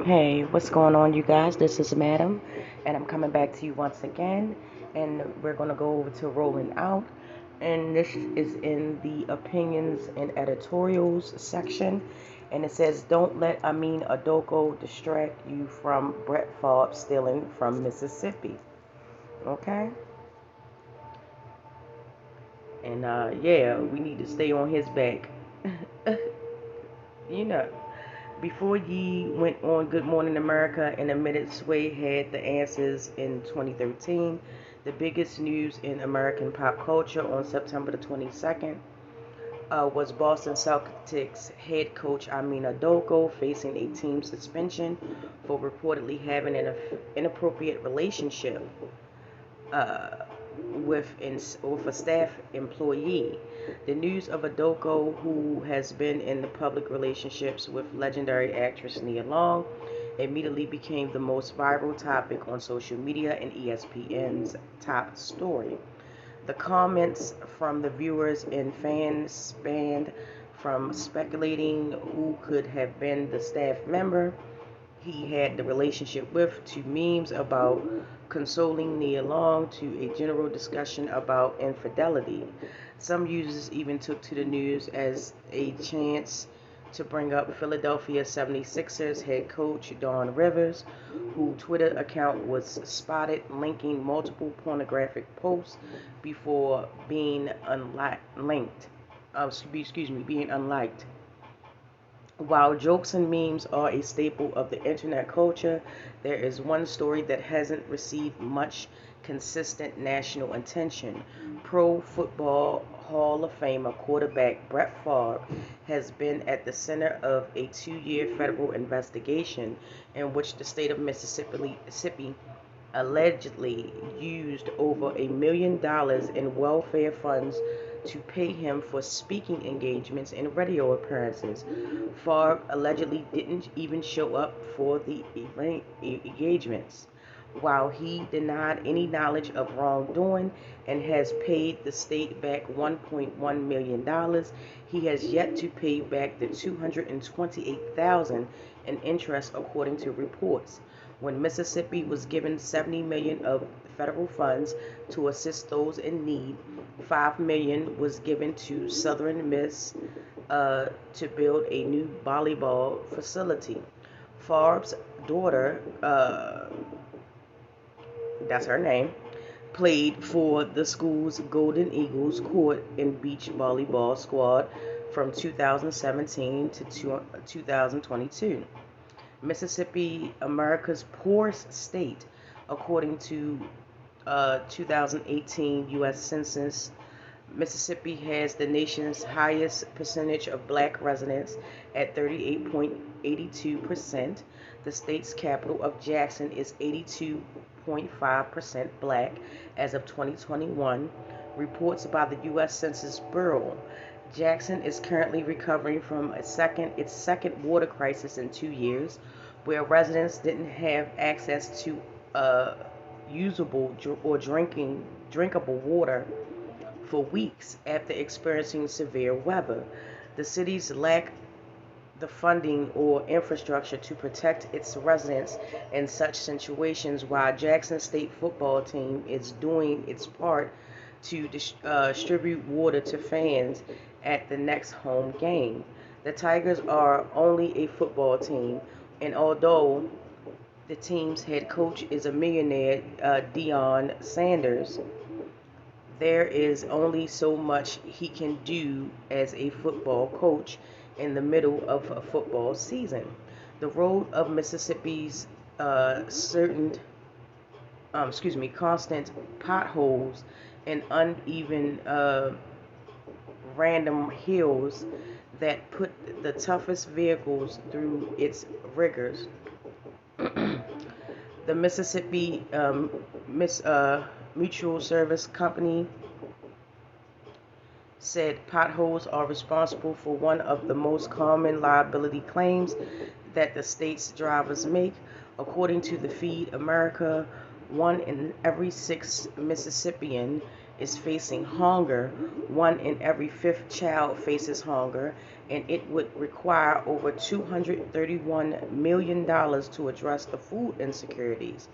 Hey, what's going on, you guys? This is Madam, and I'm coming back to you once again. And we're going to go over to Rolling Out. And this is in the opinions and editorials section. And it says, don't let Ime Udoka distract you from Brett Favre stealing from Mississippi. Okay? And yeah, we need to stay on his back. you know. Before ye went on Good Morning America and admitted Sway had the answers in 2013, the biggest news in American pop culture on September the 22nd was Boston Celtics head coach Ime Udoka facing a team suspension for reportedly having an inappropriate relationship uh, with a staff employee. The news of Udoka, who has been in the public relationships with legendary actress Nia Long, immediately became the most viral topic on social media and ESPN's top story. The comments from the viewers and fans spanned from speculating who could have been the staff member he had the relationship with, to memes about consoling Nia Long, to a general discussion about infidelity. Some users even took to the news as a chance to bring up Philadelphia 76ers head coach Dawn Rivers, whose Twitter account was spotted linking multiple pornographic posts before being unlinked. Being unliked. While jokes and memes are a staple of the internet culture, there is one story that hasn't received much consistent national attention. Pro Football Hall of Famer quarterback Brett Favre has been at the center of a 2-year federal investigation in which the state of Mississippi allegedly used over $1 million in welfare funds to pay him for speaking engagements and radio appearances. Favre allegedly didn't even show up for the engagements. While he denied any knowledge of wrongdoing and has paid the state back $1.1 million, he has yet to pay back the $228,000 in interest, according to reports. When Mississippi was given $70 million of federal funds to assist those in need, $5 million was given to Southern Miss to build a new volleyball facility. Favre's daughter, that's her name, played for the school's Golden Eagles court and beach volleyball squad from 2017 to 2022. Mississippi, America's poorest state, according to 2018 U.S. Census. Mississippi has the nation's highest percentage of black residents at 38.82%. The state's capital of Jackson is 82.5% black as of 2021. Reports by the U.S. Census Bureau. Jackson is currently recovering from its second water crisis in 2 years, where residents didn't have access to usable or drinkable water for weeks after experiencing severe weather. The cities lack the funding or infrastructure to protect its residents in such situations, while Jackson State football team is doing its part to distribute water to fans at the next home game. The Tigers are only a football team, and although the team's head coach is a millionaire, Deion Sanders, there is only so much he can do as a football coach in the middle of a football season. The road of Mississippi's constant potholes and uneven random hills that put the toughest vehicles through its rigors. The Mississippi Mutual Service Company said potholes are responsible for one of the most common liability claims that the state's drivers make. According to the Feed America, 1 in every 6 Mississippian is facing hunger. 1 in every 5th child faces hunger, and it would require over $231 million to address the food insecurities.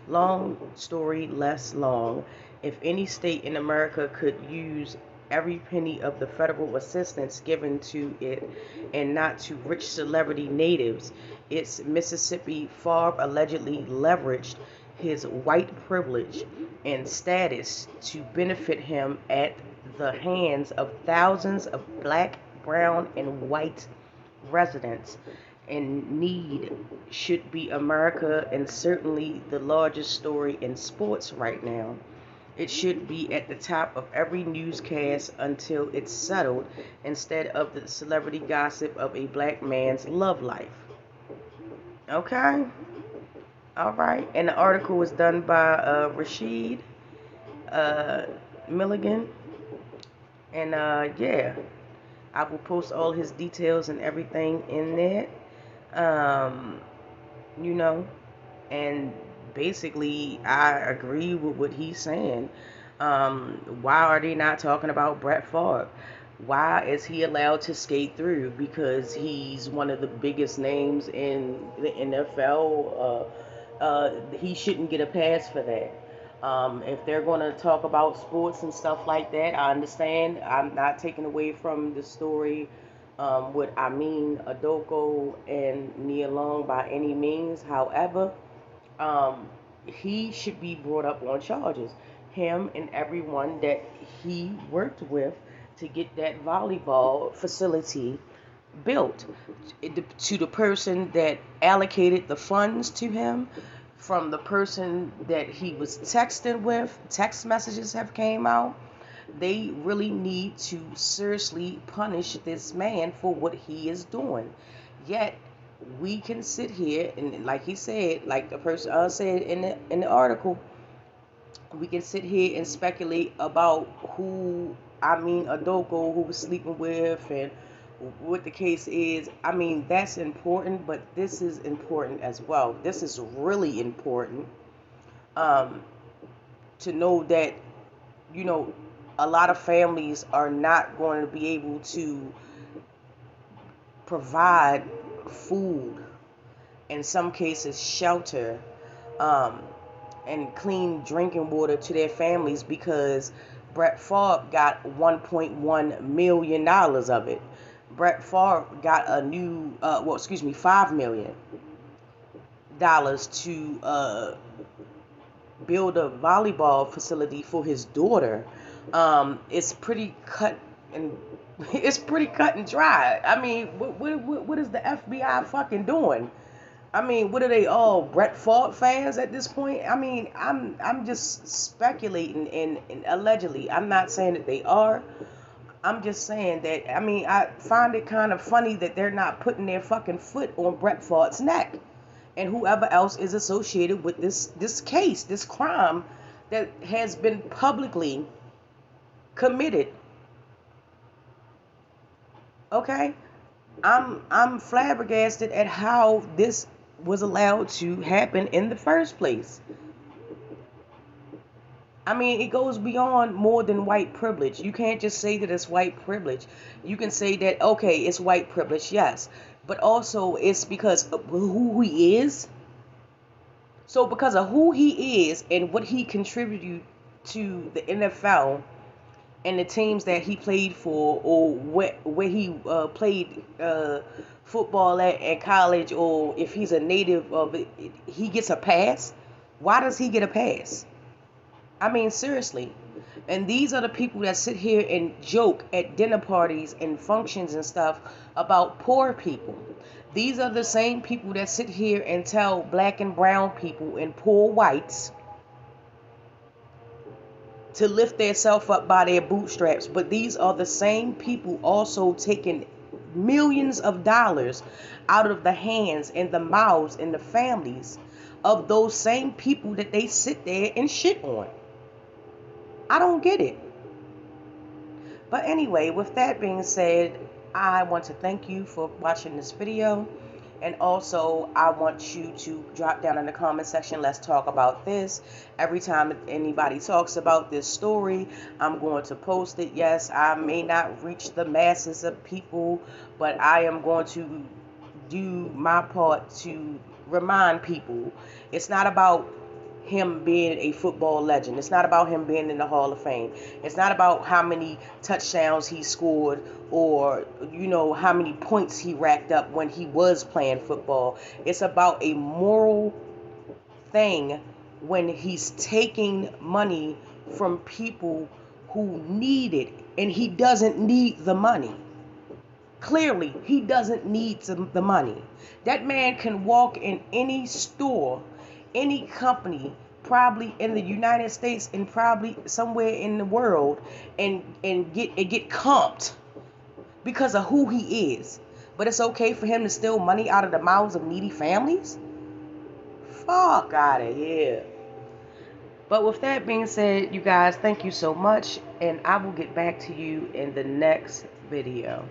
Long story less long. If any state in America could use every penny of the federal assistance given to it and not to rich celebrity natives, it's Mississippi. Favre allegedly leveraged his white privilege and status to benefit him at the hands of thousands of black, brown, and white residents in need. Should be America, and certainly the largest story in sports right now. It should be at the top of every newscast until it's settled, instead of the celebrity gossip of a black man's love life. Okay? Alright. And the article was done by Rashad, Milligan. And yeah, I will post all his details and everything in there. You know, and basically I agree with what he's saying. Why are they not talking about Brett Favre? Why is he allowed to skate through? Because he's one of the biggest names in the NFL. He shouldn't get a pass for that. If they're going to talk about sports and stuff like that, I understand. I'm not taking away from the story with Ime Udoka and Nia Long by any means. However, he should be brought up on charges. Him and everyone that he worked with to get that volleyball facility built. To the person that allocated the funds to him, from the person that he was texting with, text messages have came out. They really need to seriously punish this man for what he is doing. Yet we can sit here and, like he said, like the person said in the article, we can sit here and speculate about who Udoka, who was sleeping with, and what the case is. I mean, that's important, but this is important as well. This is really important to know that, you know, a lot of families are not going to be able to provide food, in some cases shelter, and clean drinking water to their families because Brett Favre got $1.1 million of it. Brett Favre got a new, $5 million to build a volleyball facility for his daughter. It's pretty cut and dry. I mean, what is the FBI fucking doing? I mean, what are they all, Brett Favre fans at this point? I mean, I'm just speculating and allegedly. I'm not saying that they are. I'm just saying that, I mean, I find it kind of funny that they're not putting their fucking foot on Brett Favre's neck and whoever else is associated with this case, this crime that has been publicly committed. Okay? I'm flabbergasted at how this was allowed to happen in the first place. I mean, it goes beyond more than white privilege. You can't just say that it's white privilege. You can say that, okay, it's white privilege, yes. But also, it's because of who he is. So because of who he is and what he contributed to the NFL and the teams that he played for, or where he played football at college, or if he's a native of it, he gets a pass. Why does he get a pass? I mean, seriously. And these are the people that sit here and joke at dinner parties and functions and stuff about poor people. These are the same people that sit here and tell black and brown people and poor whites to lift themselves up by their bootstraps. But these are the same people also taking millions of dollars out of the hands and the mouths and the families of those same people that they sit there and shit on. I don't get it. But anyway, with that being said, I want to thank you for watching this video. And also, I want you to drop down in the comment section. Let's talk about this. Every time anybody talks about this story, I'm going to post it. Yes, I may not reach the masses of people, but I am going to do my part to remind people. It's not about him being a football legend. It's not about him being in the Hall of Fame. It's not about how many touchdowns he scored or, how many points he racked up when he was playing football. It's about a moral thing when he's taking money from people who need it, and he doesn't need the money. Clearly, he doesn't need the money. That man can walk in any store, any company, probably in the United States and probably somewhere in the world, and get comped because of who he is. But it's okay for him to steal money out of the mouths of needy families? Fuck out of here. But with that being said, you guys, thank you so much, and I will get back to you in the next video.